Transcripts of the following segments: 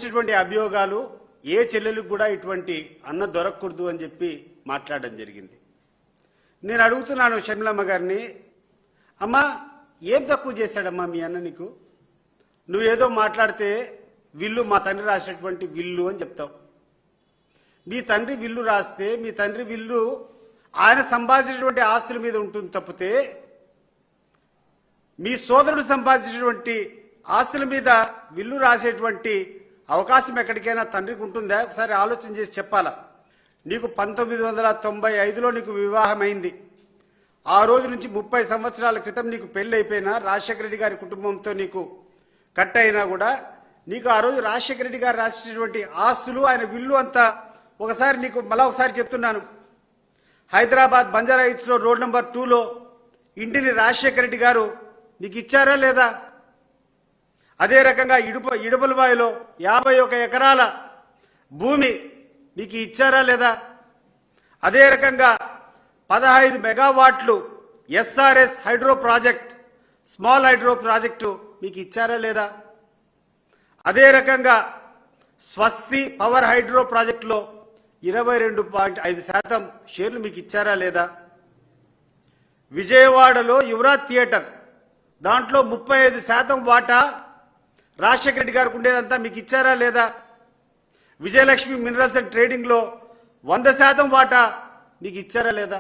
చేసినటువంటి అభియోగాలు ఏ చెల్లెలకు కూడా ఇటువంటి అన్న దొరకకూడదు అని చెప్పి మాట్లాడడం జరిగింది. నేను అడుగుతున్నాను షర్మిలమ్మ గారిని, అమ్మా ఏం తక్కువ చేశాడమ్మా మీ అన్న నీకు? నువ్వేదో మాట్లాడితే విల్లు మా తండ్రి రాసినటువంటి విల్లు అని చెప్తావు. మీ తండ్రి విల్లు రాస్తే మీ తండ్రి విల్లు ఆయన సంపాదించినటువంటి ఆస్తుల మీద ఉంటుంది తప్పితే మీ సోదరుడు సంపాదించినటువంటి ఆస్తుల మీద విల్లు రాసేటువంటి అవకాశం ఎక్కడికైనా తండ్రికి ఉంటుందా? ఒకసారి ఆలోచన చేసి చెప్పాలా. నీకు 1995లో నీకు వివాహమైంది. ఆ రోజు నుంచి 30 సంవత్సరాల క్రితం నీకు పెళ్లి అయిపోయినా, రాజశేఖర రెడ్డి గారి కుటుంబంతో నీకు కట్ అయినా కూడా నీకు ఆ రోజు రాజశేఖర రెడ్డి గారు రాసినటువంటి ఆస్తులు ఆయన విల్లు అంతా ఒకసారి నీకు మళ్ళా ఒకసారి చెప్తున్నాను. హైదరాబాద్ బంజారా హిల్స్లో రోడ్ నెంబర్ 2లో ఇంటిని రాజశేఖర రెడ్డి గారు నీకు ఇచ్చారా లేదా? అదే రకంగా ఇడుపులవాయిలో 51 ఎకరాల భూమి మీకు ఇచ్చారా లేదా? అదే రకంగా 15 మెగావాట్లు SRS hydro project, small hydro project మీకు ఇచ్చారా లేదా? అదే రకంగా స్వస్తి పవర్ హైడ్రో ప్రాజెక్టులో 22.5% షేర్లు మీకు ఇచ్చారా లేదా? విజయవాడలో యువరాజ్ థియేటర్ దాంట్లో 35% వాటా రాజశేఖర రెడ్డి గారికి ఉండేదంతా మీకు ఇచ్చారా లేదా? విజయలక్ష్మి మినరల్స్ అండ్ ట్రేడింగ్లో 100% వాటా మీకు ఇచ్చారా లేదా?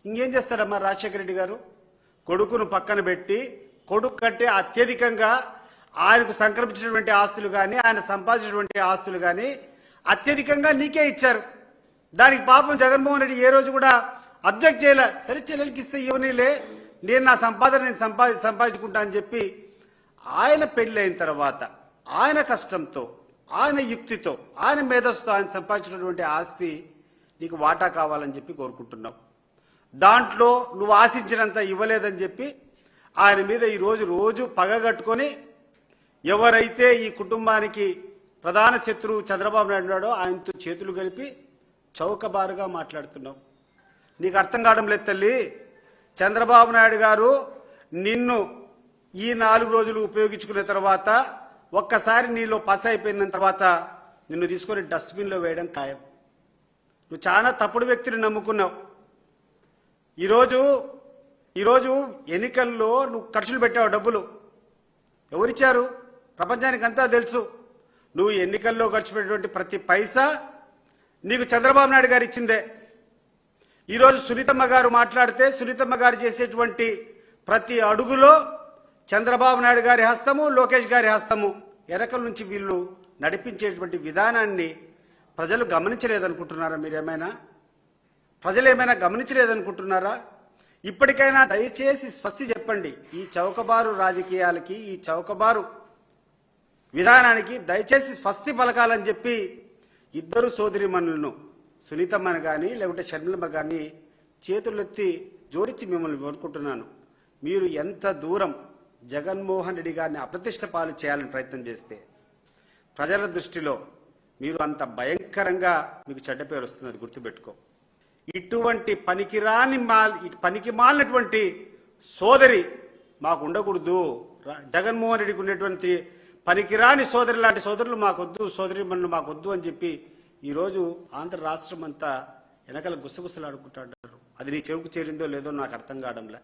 ఇంకేం చేస్తారమ్మా రాజశేఖర రెడ్డి గారు? కొడుకును పక్కన పెట్టి కొడుకు కంటే అత్యధికంగా ఆయనకు సంక్రమించినటువంటి ఆస్తులు కానీ ఆయన సంపాదించినటువంటి ఆస్తులు కానీ అత్యధికంగా నీకే ఇచ్చారు. దానికి పాపం జగన్మోహన్ రెడ్డి ఏ రోజు కూడా అబ్జెక్ట్ చేయలే. సరే చెల్లెలకి ఇస్తే ఇవ్వనీలే, నేను నా సంపాదన నేను సంపాదించుకుంటా అని చెప్పి ఆయన పెళ్లి అయిన తర్వాత ఆయన కష్టంతో ఆయన యుక్తితో ఆయన మేధస్సుతో ఆయన సంపాదించినటువంటి ఆస్తి నీకు వాటా కావాలని చెప్పి కోరుకుంటున్నావు. దాంట్లో నువ్వు ఆశించినంత ఇవ్వలేదని చెప్పి ఆయన మీద ఈరోజు రోజు పగగట్టుకొని ఎవరైతే ఈ కుటుంబానికి ప్రధాన శత్రువు చంద్రబాబు నాయుడు ఉన్నాడో ఆయనతో చేతులు కలిపి చౌకబారుగా మాట్లాడుతున్నావు. నీకు అర్థం కావడం లేదు తల్లి. చంద్రబాబు నాయుడు గారు నిన్ను ఈ 4 రోజులు ఉపయోగించుకున్న తర్వాత ఒక్కసారి నీలో పస అయిపోయిన తర్వాత నిన్ను తీసుకొని డస్ట్బిన్లో వేయడం ఖాయం. నువ్వు చాలా తప్పుడు వ్యక్తిని నమ్ముకున్నావు. ఈరోజు ఎన్నికల్లో నువ్వు ఖర్చులు పెట్టావు. డబ్బులు ఎవరిచ్చారు? ప్రపంచానికి అంతా తెలుసు. నువ్వు ఎన్నికల్లో ఖర్చు పెట్టినటువంటి ప్రతి పైసా నీకు చంద్రబాబు నాయుడు గారు ఇచ్చిందే. ఈరోజు సునీతమ్మ గారు మాట్లాడితే సునీతమ్మ గారు చేసేటువంటి ప్రతి అడుగులో చంద్రబాబు నాయుడు గారి హస్తము, లోకేష్ గారి హస్తము. ఎరకల నుంచి వీళ్ళు నడిపించేటువంటి విధానాన్ని ప్రజలు గమనించలేదనుకుంటున్నారా? మీరేమైనా ప్రజలు ఏమైనా గమనించలేదనుకుంటున్నారా? ఇప్పటికైనా దయచేసి స్పష్టి చెప్పండి. ఈ చౌకబారు రాజకీయాలకి, ఈ చౌకబారు విధానానికి దయచేసి స్వస్తి పలకాలని చెప్పి ఇద్దరు సోదరిమణులను సునీతమ్మని కానీ లేకుంటే షర్మిలమ్మ కానీ చేతులెత్తి జోడించి మిమ్మల్ని కోరుకుంటున్నాను. మీరు ఎంత దూరం జగన్మోహన్ రెడ్డి గారిని అప్రతిష్ట పాలు చేయాలని ప్రయత్నం చేస్తే ప్రజల దృష్టిలో మీరు అంత భయంకరంగా మీకు చెడ్డ పేరు వస్తుంది. గుర్తుపెట్టుకో. ఇటువంటి పనికి మాలినటువంటి సోదరి మాకు ఉండకూడదు. జగన్మోహన్ రెడ్డికి ఉన్నటువంటి పనికిరాని సోదరి లాంటి సోదరులు మాకొద్దు, సోదరి మనులు మాకొద్దు అని చెప్పి ఈరోజు ఆంధ్ర రాష్ట్రం అంతా వెనకాల గుసగుసలు ఆడుకుంటాడు. అది నీ చెవుకు చేరిందో లేదో నాకు అర్థం కావడంలే.